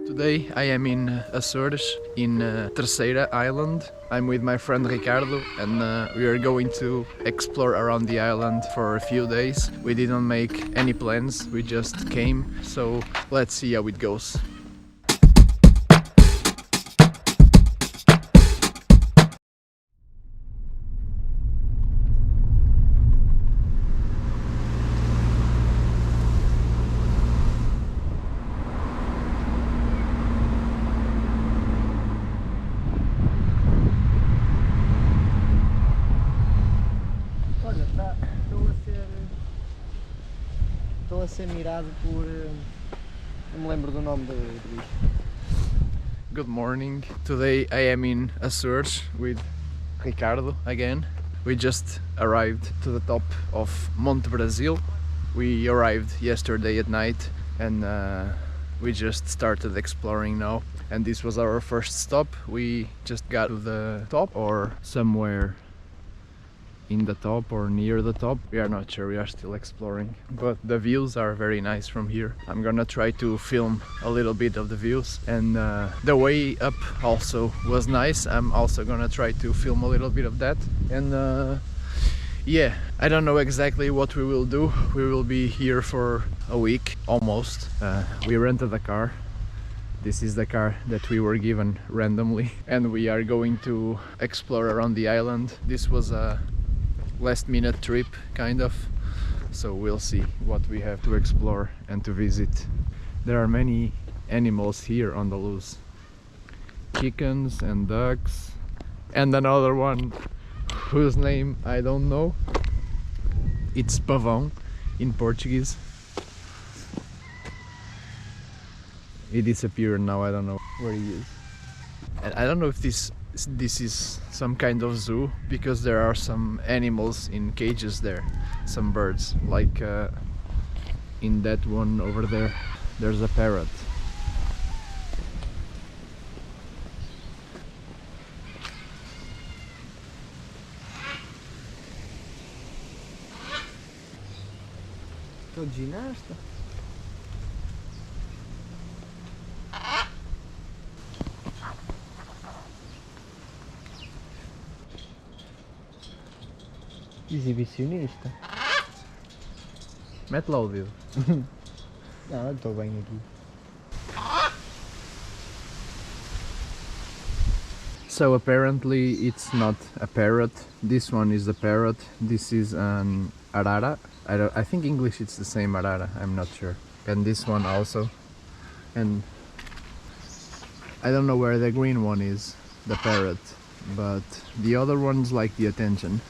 Today I am in Azores, in Terceira Island. I'm with my friend Ricardo and we are going to explore around the island for a few days. We didn't make any plans, we just came, so let's see how it goes. Estou a ser mirado por... não me lembro do nome do bicho. Good morning. Today I am in Azores with Ricardo again. We just arrived to the top of Monte Brasil. We arrived yesterday at night and we just started exploring now. And this was our first stop. We just got to the top or somewhere in the top or near the top. We are not sure, we are still exploring, but the views are very nice from here. I'm gonna try to film a little bit of the views, and the way up also was nice. I'm also gonna try to film a little bit of that. And yeah, I don't know exactly what we will do. We will be here for a week almost. We rented a car. This is the car that we were given randomly, and we are going to explore around the island. This was a last minute trip kind of, so we'll see what we have to explore and to visit. There are many animals here on the loose, chickens and ducks, and another one whose name I don't know. It's pavão in Portuguese. He disappeared now, I don't know where he is. And I don't know if this is some kind of zoo, because there are some animals in cages there, some birds, like in that one over there, there's a parrot. Estou de ginasta. Exibicionista. Mete lá o dedo. Não, eu estou bem aqui. So apparently it's not a parrot. This one is a parrot. This is an arara. I think English it's the same arara, I'm not sure. And this one also. And I don't know where the green one is, the parrot, but the other ones like the attention.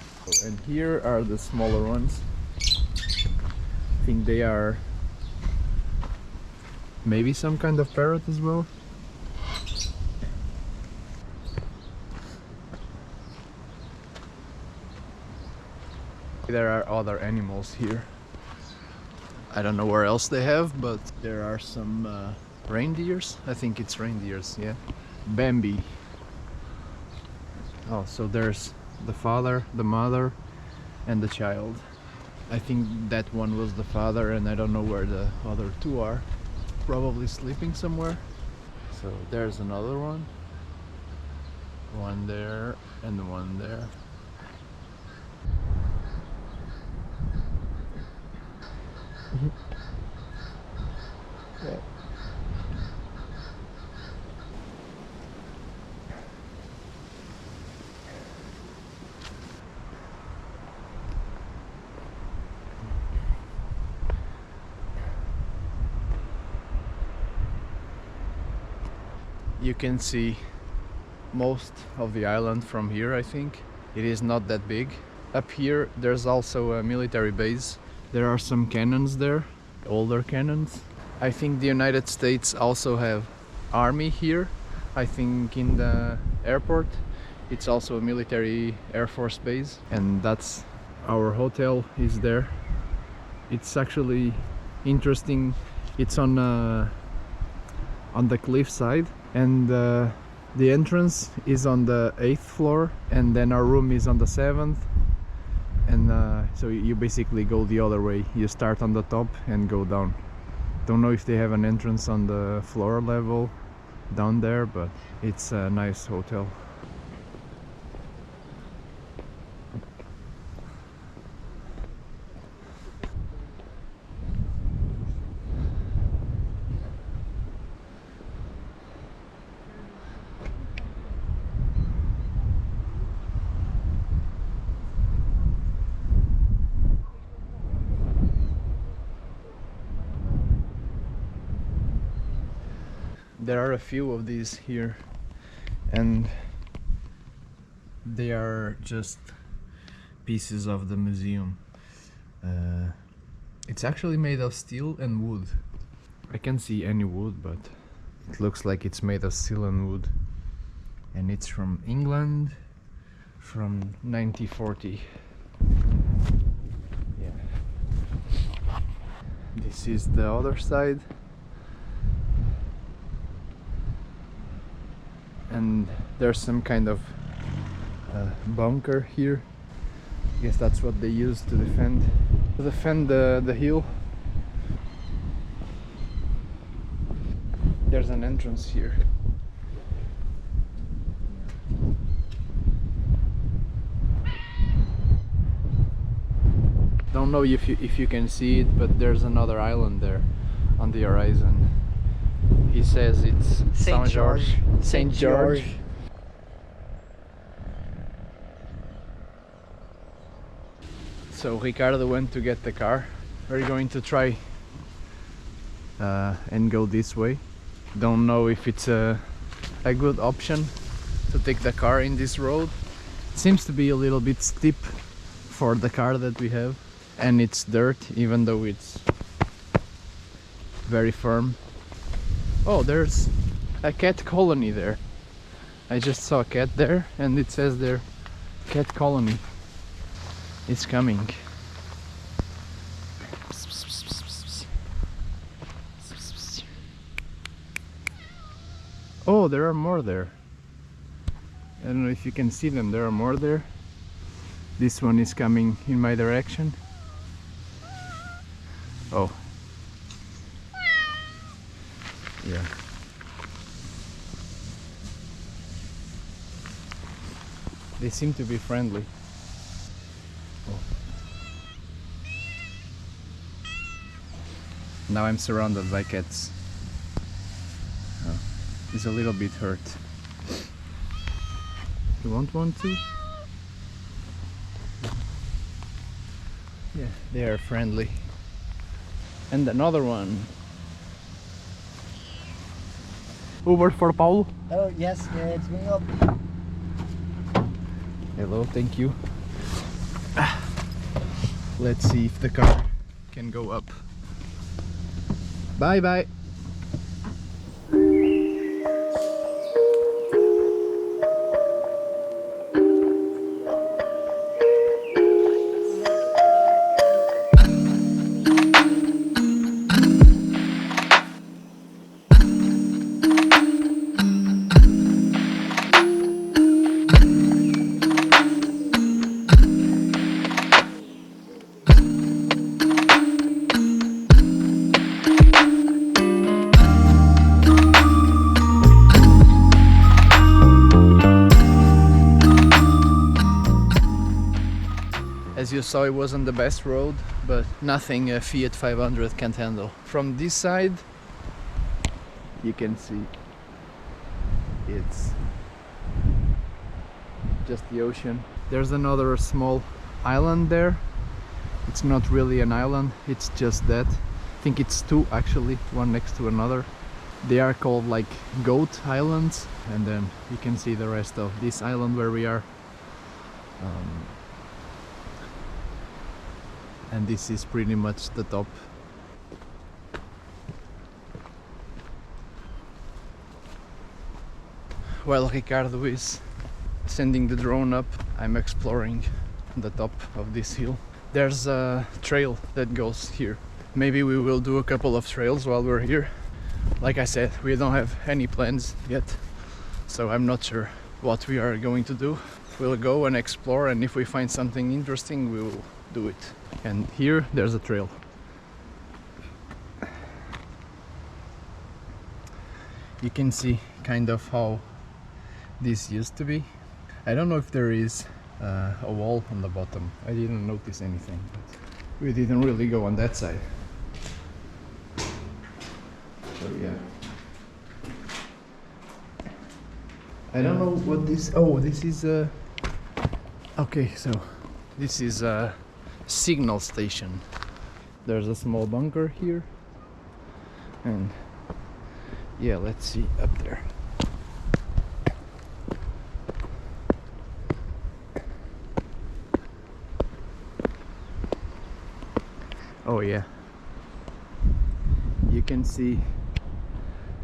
And here are the smaller ones. I think they are maybe some kind of parrot as well. There are other animals here. I don't know where else they have, but there are some reindeers. I think it's reindeers, yeah. Bambi. Oh, so there's the father, the mother, and the child. I think that one was the father, and I don't know where the other two are. Probably sleeping somewhere. So there's another one. One there and one there. Yeah. You can see most of the island from here, I think. It is not that big. Up here there's also a military base. There are some cannons there, older cannons. I think the United States also have army here. I think in the airport it's also a military Air Force base, and that's our hotel is there. It's actually interesting. It's on the cliff side, and the entrance is on the 8th floor, and then our room is on the 7th. And so you basically go the other way. You start on the top and go down. Don't know if they have an entrance on the floor level down there, but it's a nice hotel. There are a few of these here, and they are just pieces of the museum. It's actually made of steel and wood. I can't see any wood, but it looks like it's made of steel and wood. And it's from England, from 1940. Yeah. This is the other side. And there's some kind of bunker here. I guess that's what they use to defend the hill. There's an entrance here. Don't know if you can see it, but there's another island there on the horizon. He says it's Saint George. Saint George. So Ricardo went to get the car. We're going to try and go this way. Don't know if it's a good option to take the car in this road. It seems to be a little bit steep for the car that we have, and it's dirt even though it's very firm. Oh, there's a cat colony there. I just saw a cat there, and it says there, cat colony. It's coming. Oh, there are more there. I don't know if you can see them, there are more there. This one is coming in my direction. Oh. Yeah. They seem to be friendly. Oh. Now I'm surrounded by cats. Oh. He's a little bit hurt. You want one too? Yeah, they are friendly. And another one. Uber for Paulo. Oh, yes, yeah, it's going up. Hello, thank you. Let's see if the car can go up. Bye bye. As you saw, it wasn't the best road, but nothing a Fiat 500 can't handle. From this side, you can see it's just the ocean. There's another small island there. It's not really an island, it's just that. I think it's two actually, one next to another. They are called like goat islands, and then you can see the rest of this island where we are. And this is pretty much the top. While Ricardo is sending the drone up, I'm exploring the top of this hill. There's a trail that goes here. Maybe we will do a couple of trails while we're here. Like I said, we don't have any plans yet, so I'm not sure what we are going to do. We'll go and explore, and if we find something interesting, we will do it. And here there's a trail. You can see kind of how this used to be. I don't know if there is a wall on the bottom. I didn't notice anything, but we didn't really go on that side. So yeah. I don't know what this... Oh, this is a... Okay, so this is a signal station. There's a small bunker here. And yeah, let's see up there. Oh yeah. You can see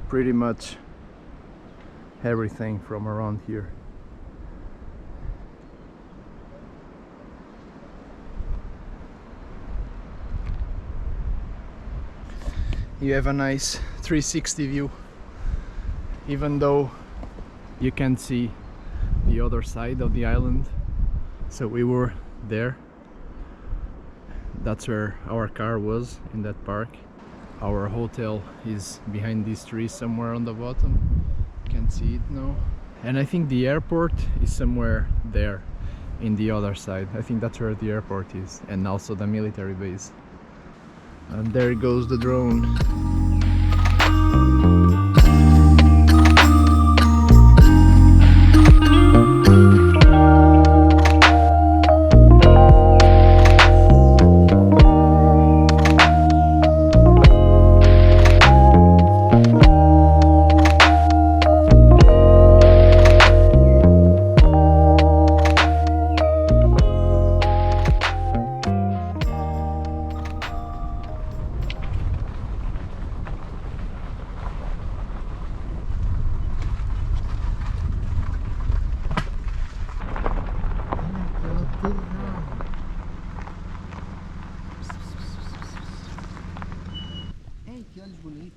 pretty much everything from around here. You have a nice 360 view, even though you can't see the other side of the island. So we were there. That's where our car was, in that park. Our hotel is behind these trees somewhere on the bottom. Can't see it now. And I think the airport is somewhere there in the other side. I think that's where the airport is, and also the military base. And there goes the drone. Ei, que olhos bonitos.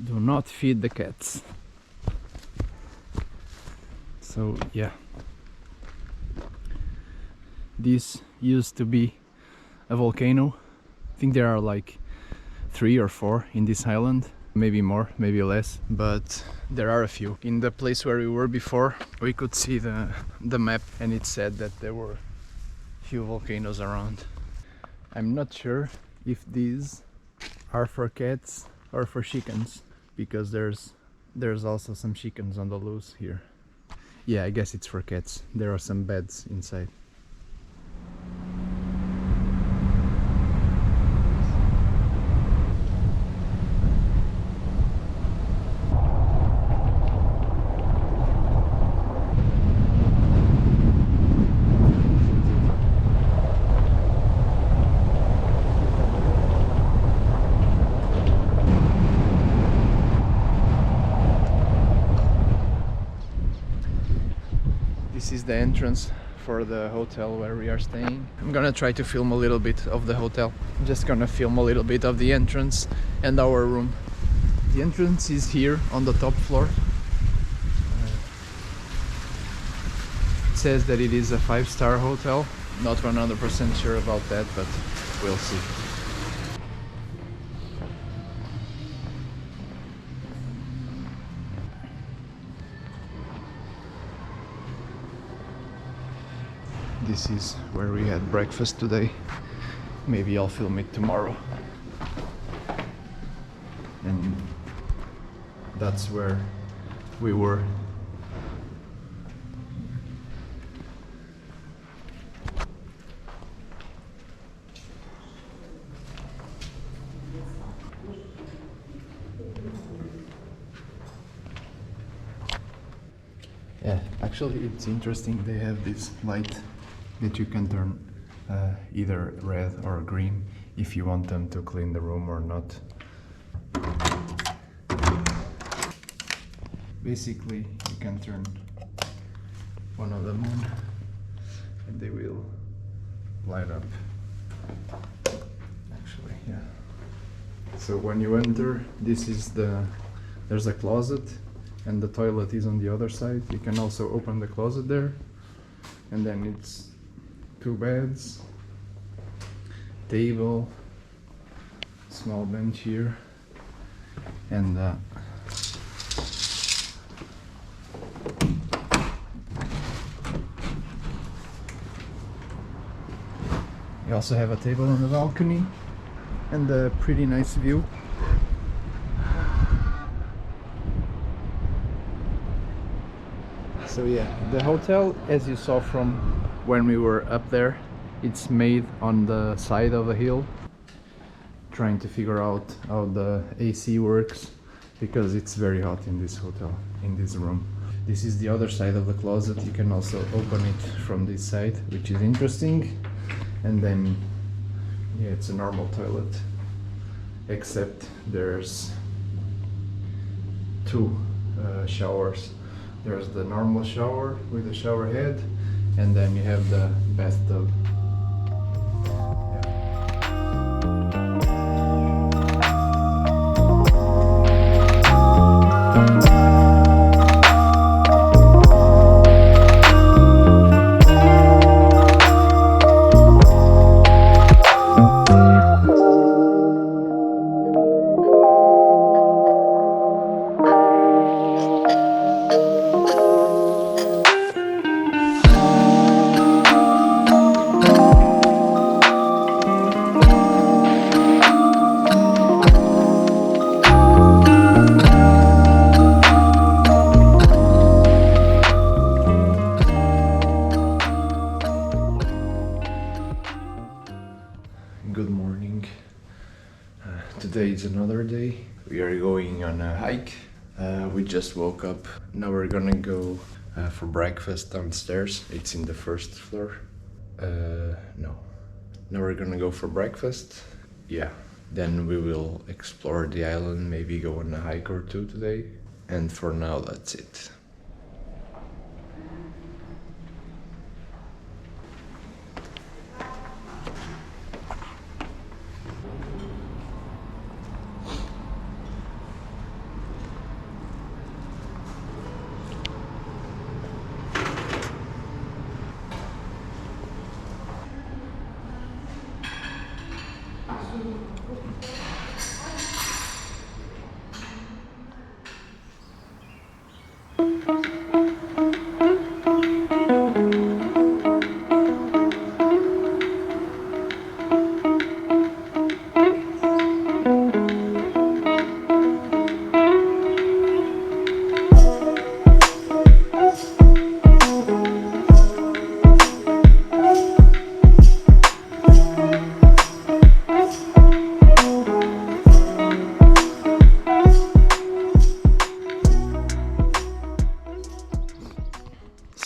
Do not feed the cats. So yeah, this used to be a volcano. I think there are like 3 or 4 in this island, maybe more, maybe less, but there are a few. In the place where we were before, we could see the map, and it said that there were few volcanoes around. I'm not sure if these are for cats or for chickens, because there's also some chickens on the loose here. Yeah, I guess it's for cats. There are some beds inside. This is the entrance for the hotel where we are staying. I'm gonna try to film a little bit of the hotel. I'm just gonna film a little bit of the entrance and our room. The entrance is here on the top floor. It says that it is a 5-star hotel. Not 100% sure about that, but we'll see. This is where we had breakfast today. Maybe I'll film it tomorrow. And that's where we were. Yeah, actually it's interesting, they have this light that you can turn either red or green if you want them to clean the room or not. Basically, you can turn one of them on and they will light up. Actually, yeah. So when you enter, there's a closet and the toilet is on the other side. You can also open the closet there, and then it's 2 beds, table, small bench here, and you also have a table on the balcony and a pretty nice view. So yeah, the hotel, as you saw from when we were up there, it's made on the side of a hill. Trying to figure out how the AC works, because it's very hot in this hotel, in this room. This is the other side of the closet. You can also open it from this side, which is interesting. And then, yeah, it's a normal toilet, except there's 2 showers. There's the normal shower with the shower head, and then you have the bathtub. Good morning. Today is another day. We are going on a hike. We just woke up. Now we're gonna go for breakfast downstairs. It's in the first floor. No. Now we're gonna go for breakfast. Yeah. Then we will explore the island, maybe go on a hike or 2 today. And for now, that's it.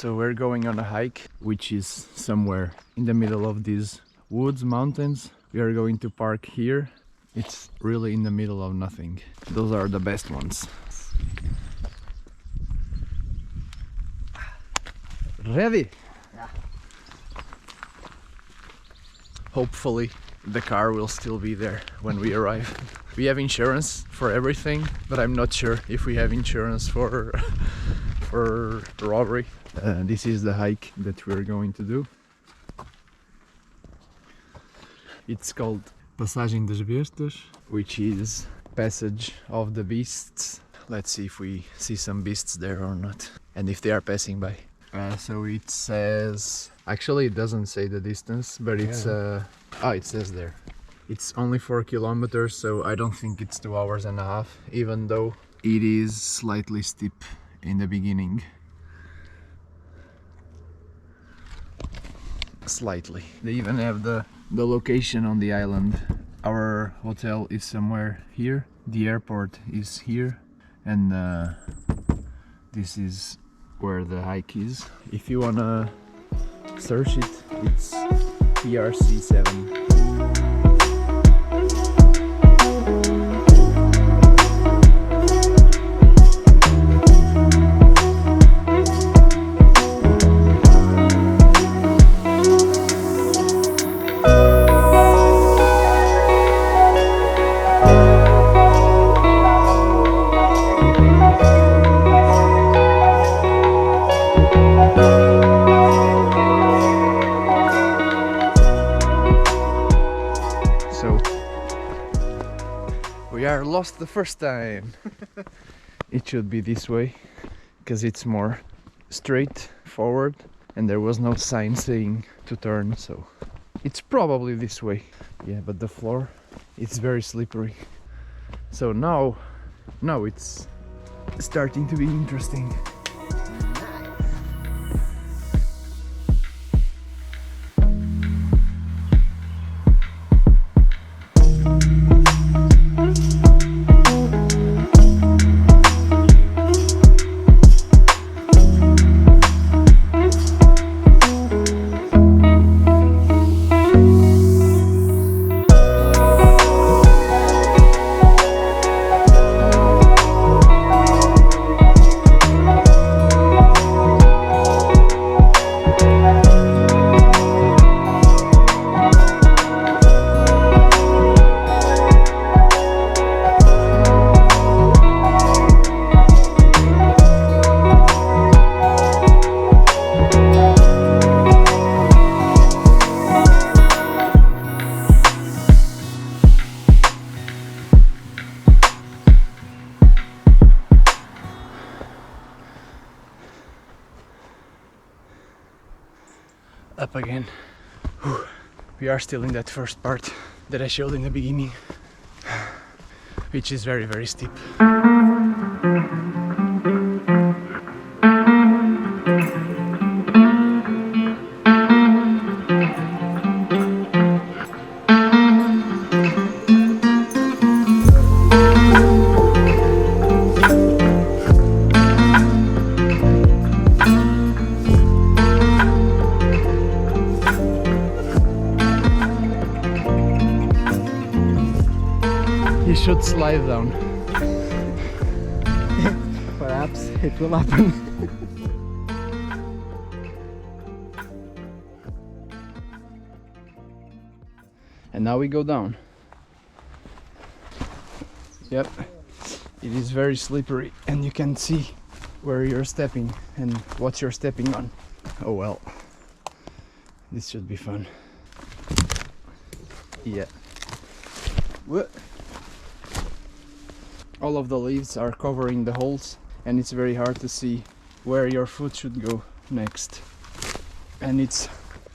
So we're going on a hike, which is somewhere in the middle of these woods, mountains. We are going to park here. It's really in the middle of nothing. Those are the best ones. Ready? Yeah. Hopefully the car will still be there when we arrive. We have insurance for everything, but I'm not sure if we have insurance for robbery. This is the hike that we're going to do. It's called Passagem das Bestas, which is Passage of the Beasts. Let's see if we see some beasts there or not, and if they are passing by. So it says, actually it doesn't say the distance, but it's it says there. It's only 4 kilometers, so I don't think it's 2 hours and a half, even though it is slightly steep in the beginning. Slightly. They even have the location on the island. Our hotel is somewhere here, the airport is here, and this is where the hike is. If you wanna search it, it's PRC7. are lost the first time. It should be this way, because it's more straight forward and there was no sign saying to turn, so it's probably this way. Yeah, but the floor, it's very slippery. So now it's starting to be interesting. Up again. Whew. We are still in that first part that I showed in the beginning, which is very, very steep. You should slide down. Perhaps it will happen. And now we go down. Yep, it is very slippery and you can see where you're stepping and what you're stepping on. Oh well, this should be fun. Yeah. What? All of the leaves are covering the holes and it's very hard to see where your foot should go next. And it's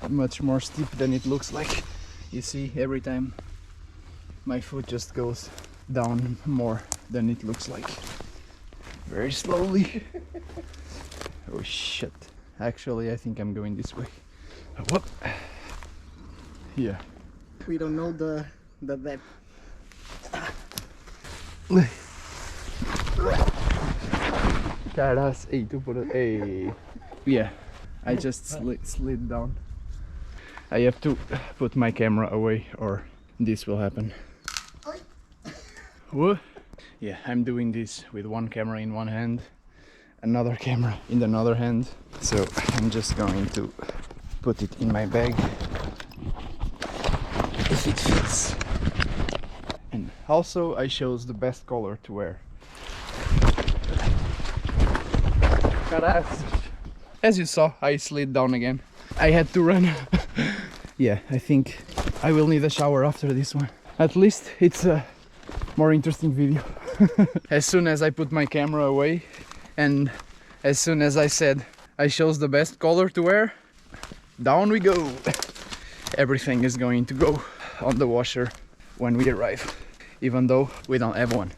much more steep than it looks like. You see, every time my foot just goes down more than it looks like. Very slowly. Oh shit. Actually, I think I'm going this way. Whoop. Yeah. We don't know the depth. Caras, hey, tú por hey. Yeah, I just slid down. I have to put my camera away or this will happen. What? Yeah, I'm doing this with one camera in one hand, another camera in another hand. So I'm just going to put it in my bag if it fits. And also I chose the best color to wear. As you saw, I slid down again. I had to run. Yeah, I think I will need a shower after this one. At least it's a more interesting video. As soon as I put my camera away and as soon as I said I chose the best color to wear, down we go. Everything is going to go on the washer when we arrive, even though we don't have one.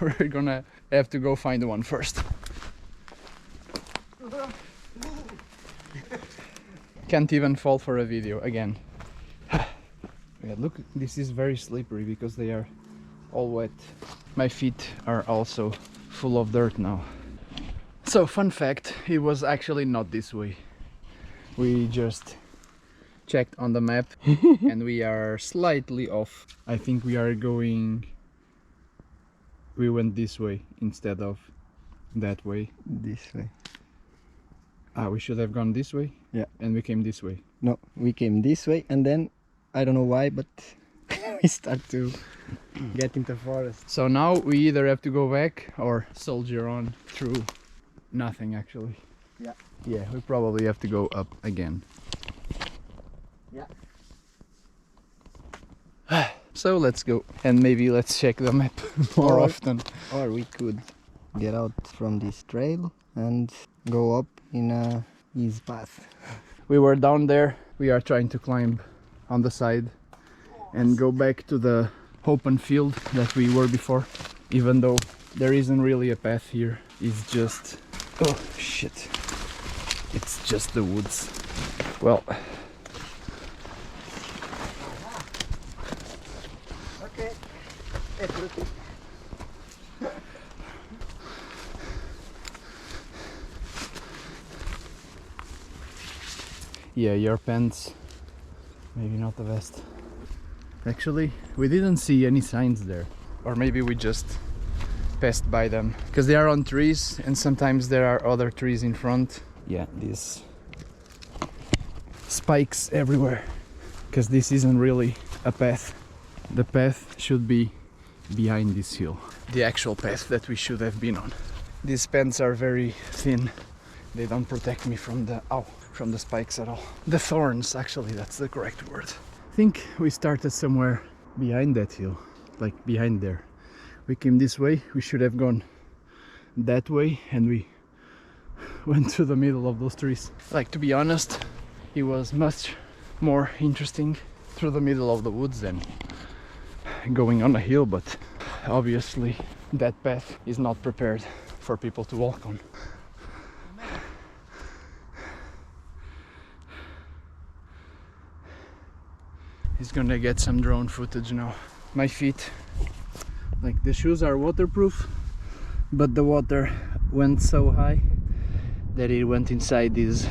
We're gonna have to go find one first. Can't even fall for a video again. Yeah, look, this is very slippery because they are all wet. My feet are also full of dirt now. So, fun fact, it was actually not this way. We just checked on the map and we are slightly off. I think we went this way instead of that way. This way. Ah, we should have gone this way? Yeah. And we came this way? No, we came this way and then, I don't know why, but we start to get into forest. So now we either have to go back or soldier on through nothing actually. Yeah. Yeah, we probably have to go up again. Yeah. So let's go, and maybe let's check the map more often. Or we could get out from this trail and go up in a easy path. We were down there, we are trying to climb on the side and go back to the open field that we were before, even though there isn't really a path here. It's just, oh shit, it's just the woods. Well, Okay. yeah, your pants maybe not the best. Actually, we didn't see any signs there, or maybe we just passed by them, because they are on trees and sometimes there are other trees in front. Yeah, these spikes everywhere, because this isn't really a path. The path should be behind this hill, the actual path that we should have been on. These pants are very thin, they don't protect me from the spikes at all. The thorns, actually, that's the correct word. I think we started somewhere behind that hill, like behind there. We came this way, we should have gone that way, and we went to the middle of those trees. Like, to be honest, it was much more interesting through the middle of the woods than going on a hill, but obviously that path is not prepared for people to walk on. He's gonna get some drone footage now. My feet, like, the shoes are waterproof, but the water went so high that it went inside these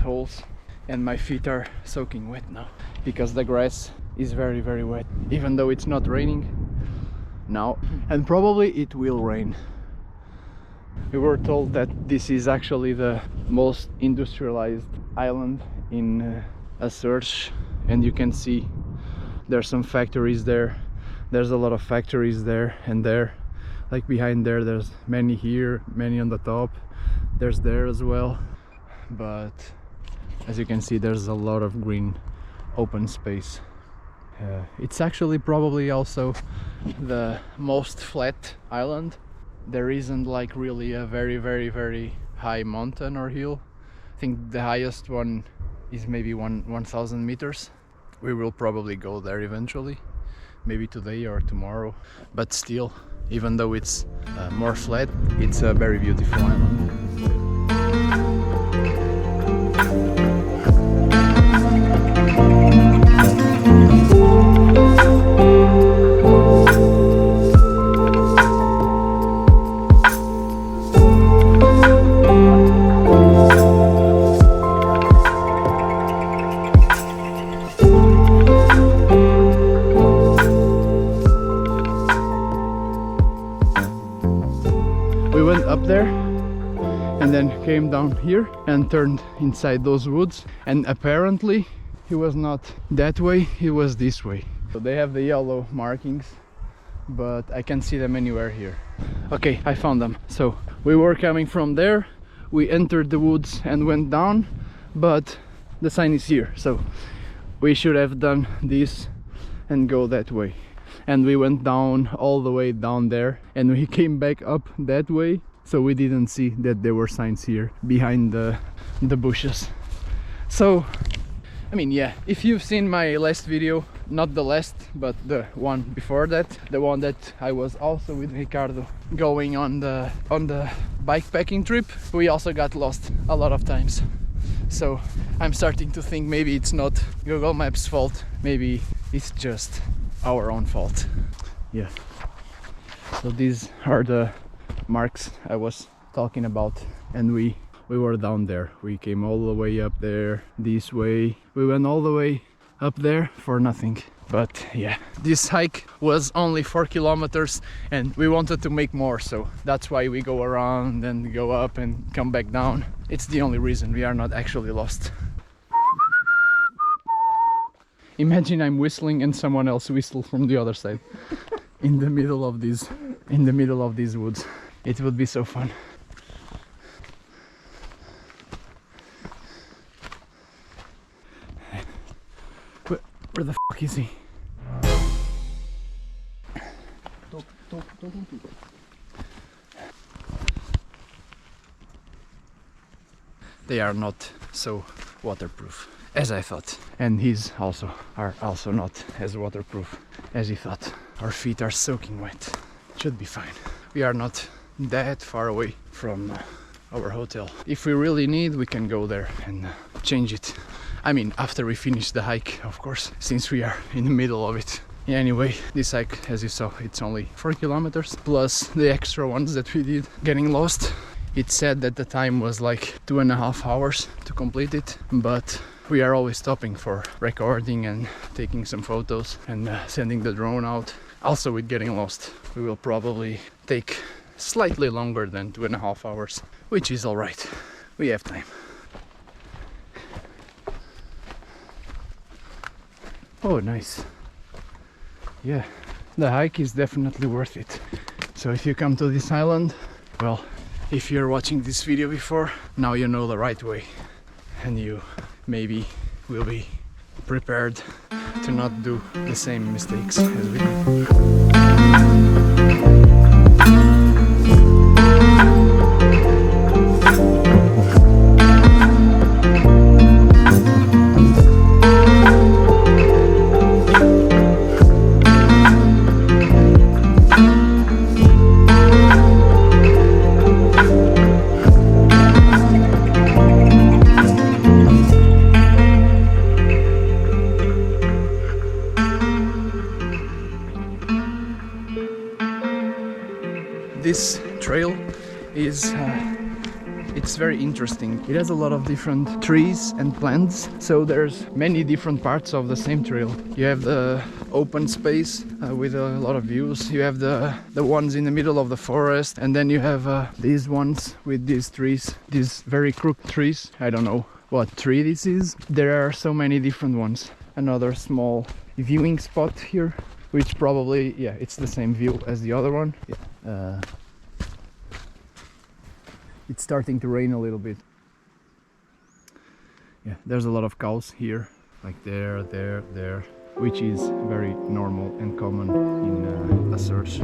holes, and my feet are soaking wet now because the grass is very, very wet, even though it's not raining now, and probably it will rain. We were told that this is actually the most industrialized island in Azores, and you can see there's some factories there. There's a lot of factories there and there, like behind there. There's many here, many on the top. There's there as well, but as you can see, there's a lot of green open space. It's actually probably also the most flat island. There isn't like really a very, very, very high mountain or hill. I think the highest one is maybe 1,000 meters. We will probably go there eventually, maybe today or tomorrow, but still, even though it's more flat, it's a very beautiful island. And then came down here and turned inside those woods, and apparently it was not that way, it was this way. So they have the yellow markings, but I can't see them anywhere here. Okay, I found them. So we were coming from there, we entered the woods and went down, but the sign is here, so we should have done this and go that way. And we went down all the way down there, and we came back up that way, so we didn't see that there were signs here behind the bushes. So I mean, yeah, if you've seen my last video, not the last but the one before that, the one that I was also with Ricardo going on the bikepacking trip, we also got lost a lot of times. So I'm starting to think maybe it's not Google Maps' fault, maybe it's just our own fault. Yeah, so these are the marks I was talking about, and we were down there. We came all the way up there this way, we went all the way up there for nothing. But yeah, this hike was only 4 kilometers and we wanted to make more, so that's why we go around and go up and come back down. It's the only reason. We are not actually lost. Imagine I'm whistling and someone else whistles from the other side in the middle of these woods. It would be so fun. Where the fuck is he? They are not so waterproof as I thought, and these also are also not as waterproof as he thought. Our feet are soaking wet. Should be fine. We are not that far away from our hotel. If we really need, we can go there and change it. I mean, after we finish the hike, of course, since we are in the middle of it. Yeah, anyway, this hike, as you saw, it's only 4 kilometers plus the extra ones that we did getting lost. It said that the time was like 2.5 hours to complete it, but we are always stopping for recording and taking some photos and sending the drone out. Also with getting lost, we will probably take slightly longer than 2.5 hours, which is alright. We have time. Oh, nice. Yeah, the hike is definitely worth it. So if you come to this island, well, if you're watching this video before, now you know the right way, and you maybe will be prepared to not do the same mistakes as we did. This trail is it's very interesting. It has a lot of different trees and plants, so there's many different parts of the same trail. You have the open space with a lot of views. You have the ones in the middle of the forest, and then you have these ones with these trees, these very crooked trees. I don't know what tree this is. There are so many different ones. Another small viewing spot here, which probably, yeah, it's the same view as the other one. Yeah. It's starting to rain a little bit. Yeah, there's a lot of cows here, like there, which is very normal and common in Azores.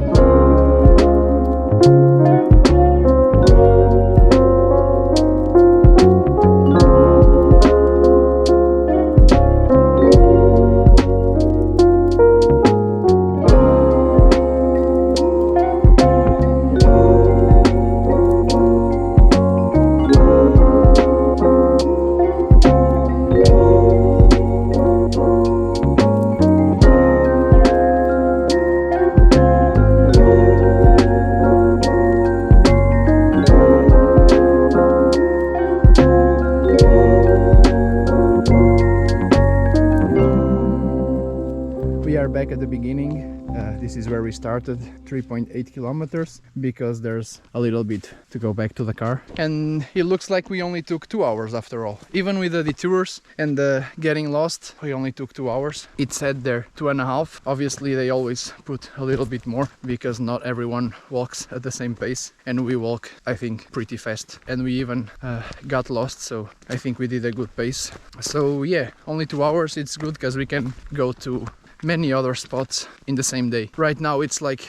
Back at the beginning, this is where we started, 3.8 kilometers, because there's a little bit to go back to the car, and it looks like we only took 2 hours after all. Even with the detours and the getting lost, we only took 2 hours. It said there 2.5. Obviously they always put a little bit more, because not everyone walks at the same pace, and we walk, I think, pretty fast, and we even got lost, so I think we did a good pace. So yeah, only 2 hours. It's good because we can go to many other spots in the same day. Right now it's like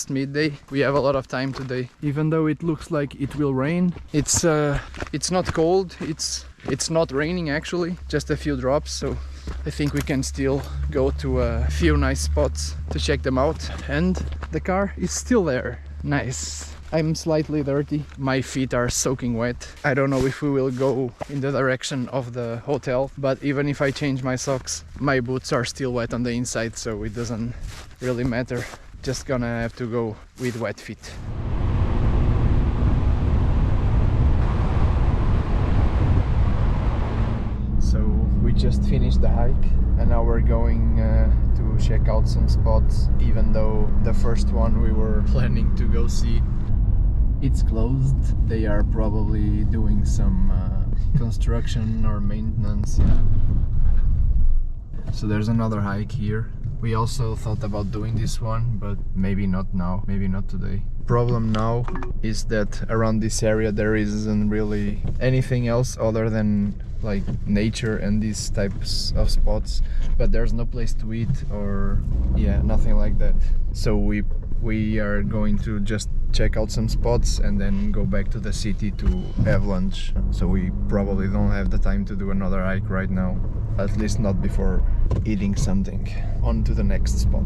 midday. We have a lot of time today. Even though it looks like it will rain, it's not cold, it's not raining actually, just a few drops, so I think we can still go to a few nice spots to check them out. And the car is still there. Nice. I'm slightly dirty, my feet are soaking wet. I don't know if we will go in the direction of the hotel, but even if I change my socks, my boots are still wet on the inside, so it doesn't really matter. Just gonna have to go with wet feet. So we just finished the hike, and now we're going to check out some spots, even though the first one we were planning to go see, it's closed. They are probably doing some construction or maintenance. Yeah. So there's another hike here. We also thought about doing this one, but maybe not now, maybe not today. Problem now is that around this area there isn't really anything else other than like nature and these types of spots, but there's no place to eat or yeah, nothing like that. So we We are going to just check out some spots and then go back to the city to have lunch. So we probably don't have the time to do another hike right now, at least not before eating something. On to the next spot.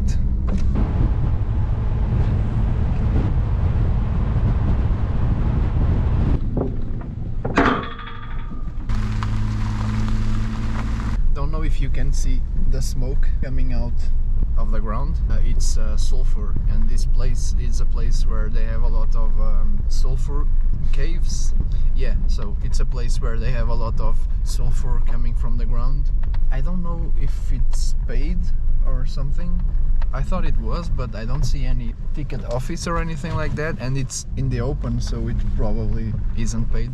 Don't know if you can see the smoke coming out of the ground. It's sulfur, and this place is a place where they have a lot of sulfur caves. Yeah, so it's a place where they have a lot of sulfur coming from the ground. I don't know if it's paid or something. I thought it was, but I don't see any ticket office or anything like that, and it's in the open, so it probably isn't paid.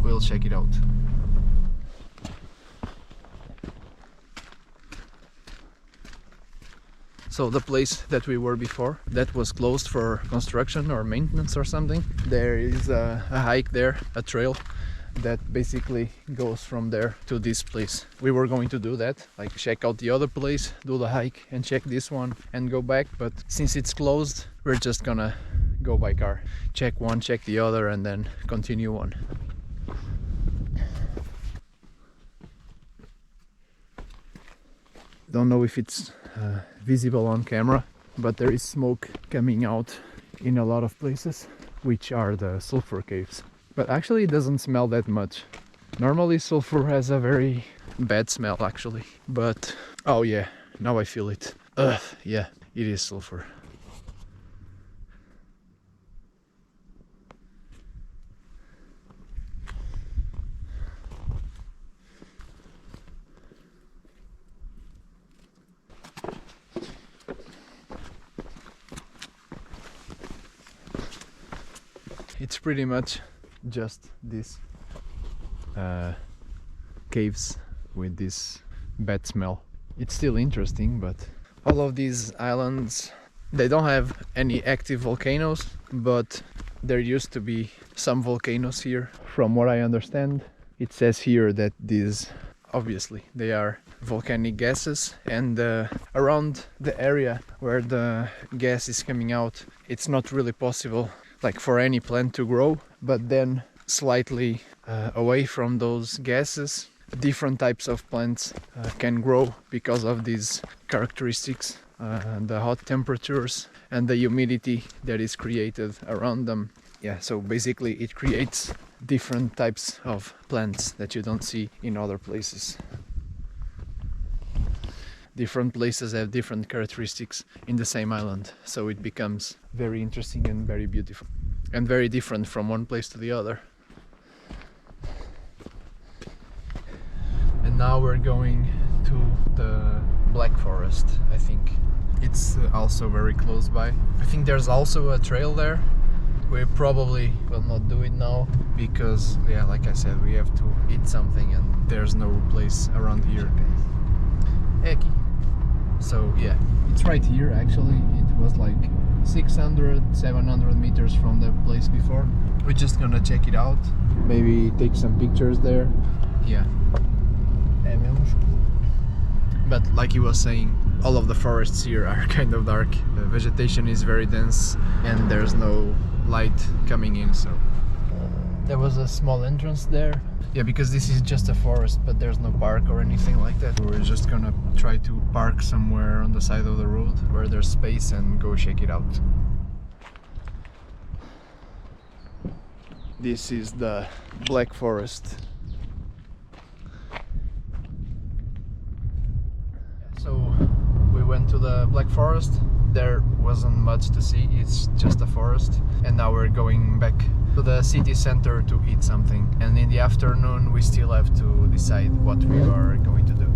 We'll check it out. So the place that we were before, that was closed for construction or maintenance or something. There is a hike there, a trail that basically goes from there to this place. We were going to do that, like check out the other place, do the hike and check this one and go back, but since it's closed, we're just gonna go by car. Check one, check the other, and then continue on. Don't know if it's visible on camera, but there is smoke coming out in a lot of places, which are the sulfur caves. But actually it doesn't smell that much. Normally sulfur has a very bad smell actually, but oh yeah, now I feel it. Yeah, it is sulfur. It's pretty much just these caves with this bad smell. It's still interesting, but all of these islands, they don't have any active volcanoes, but there used to be some volcanoes here. From what I understand, it says here that these, obviously, they are volcanic gases, and around the area where the gas is coming out, it's not really possible like for any plant to grow, but then slightly away from those gases, different types of plants can grow because of these characteristics, the hot temperatures and the humidity that is created around them. Yeah, so basically it creates different types of plants that you don't see in other places. Different places have different characteristics in the same island, so it becomes very interesting and very beautiful and very different from one place to the other. And now we're going to the Black Forest. I think it's also very close by. I think there's also a trail there. We probably will not do it now because, yeah, like I said, we have to eat something and there's no place around here. Eki. So yeah, it's right here actually. It was like 600-700 meters from the place before. We're just gonna check it out, maybe take some pictures there. Yeah. But like he was saying, all of the forests here are kind of dark. The vegetation is very dense and there's no light coming in, so there was a small entrance there. Yeah, because this is just a forest, but there's no park or anything like that. We're just gonna try to park somewhere on the side of the road where there's space and go check it out. This is the Black Forest. So we went to the Black Forest. There wasn't much to see, it's just a forest. And now we're going back to the city center to eat something. And in the afternoon we still have to decide what we are going to do.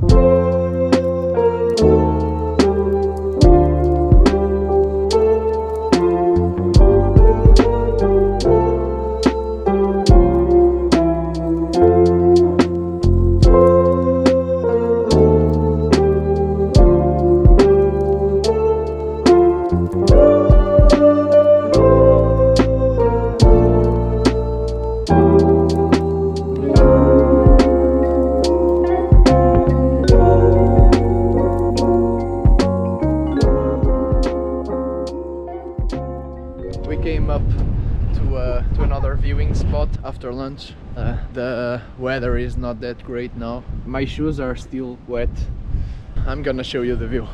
We came up to another viewing spot after lunch. The weather is not that great now. My shoes are still wet. I'm gonna show you the view.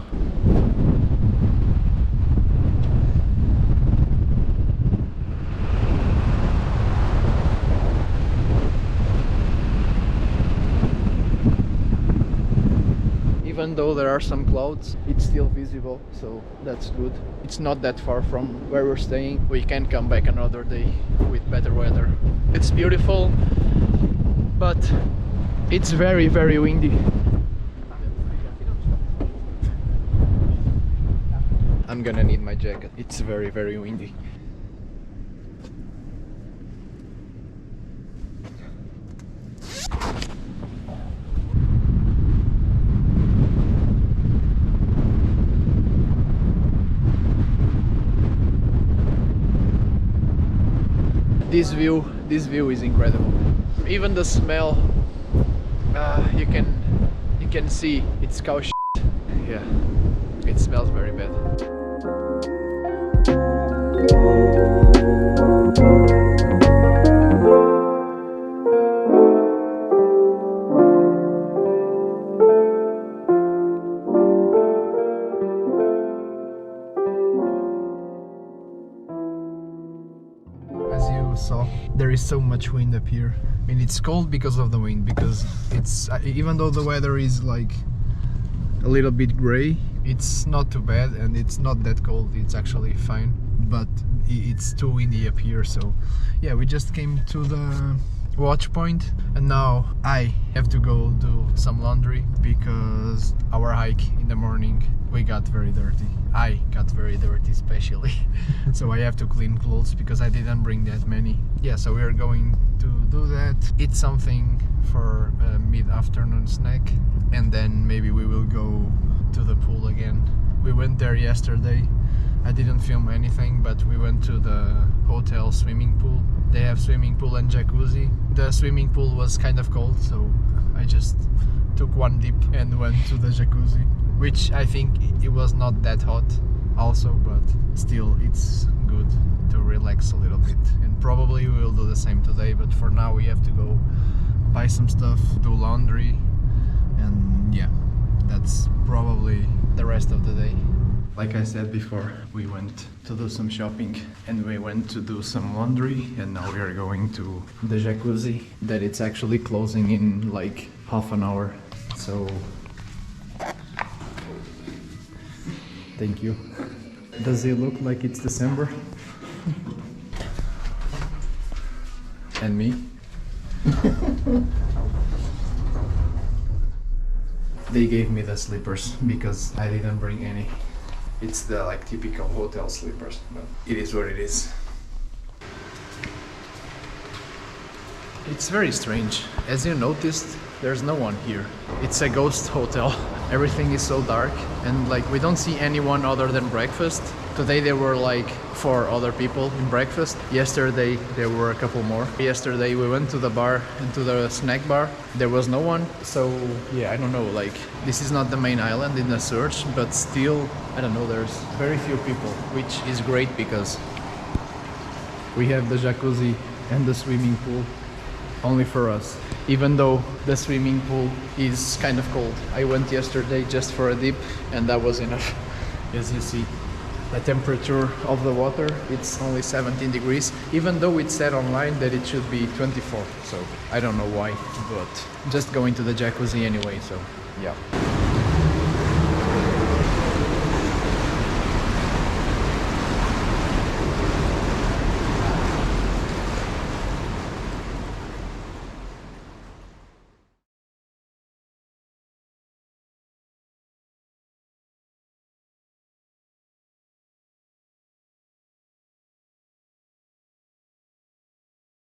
Even though there are some clouds, it's still visible, so that's good. It's not that far from where we're staying. We can come back another day with better weather. It's beautiful, but it's very, very windy. I'm gonna need my jacket. It's very, very windy. This view is incredible. Even the smell, you can see it's cow shit. Yeah, it smells very bad. Saw, there is so much wind up here. I mean, it's cold because of the wind, because it's even though the weather is like a little bit gray, it's not too bad, and it's not that cold. It's actually fine, but it's too windy up here. So yeah, we just came to the watch point, and now I have to go do some laundry because our hike in the morning we got very dirty. I got very dirty especially. So I have to clean clothes because I didn't bring that many. Yeah, so we are going to do that, eat something for a mid-afternoon snack, and then maybe we will go to the pool again. We went there yesterday. I didn't film anything, but we went to the hotel swimming pool. They have swimming pool and jacuzzi. The swimming pool was kind of cold, so I just took one dip and went to the jacuzzi, which I think it was not that hot also, but still it's good to relax a little bit. And probably we will do the same today, but for now we have to go buy some stuff, do laundry, and yeah, that's probably the rest of the day. Like I said before, we went to do some shopping and we went to do some laundry, and now we are going to the jacuzzi that it's actually closing in like half an hour. So thank you. Does it look like it's December? And me? They gave me the slippers because I didn't bring any. It's the like typical hotel slippers, but it is what it is. It's very strange. As you noticed, there's no one here. It's a ghost hotel. Everything is so dark, and like we don't see anyone other than breakfast. Today there were like 4 other people in breakfast. Yesterday there were a couple more. Yesterday we went to the bar and to the snack bar. There was no one. So yeah, I don't know, like this is not the main island in the search, but still, I don't know, there's very few people, which is great because we have the jacuzzi and the swimming pool only for us, even though the swimming pool is kind of cold. I went yesterday just for a dip and that was enough. As you see, the temperature of the water, it's only 17 degrees, even though it said online that it should be 24. So I don't know why, but just going to the jacuzzi anyway, so yeah.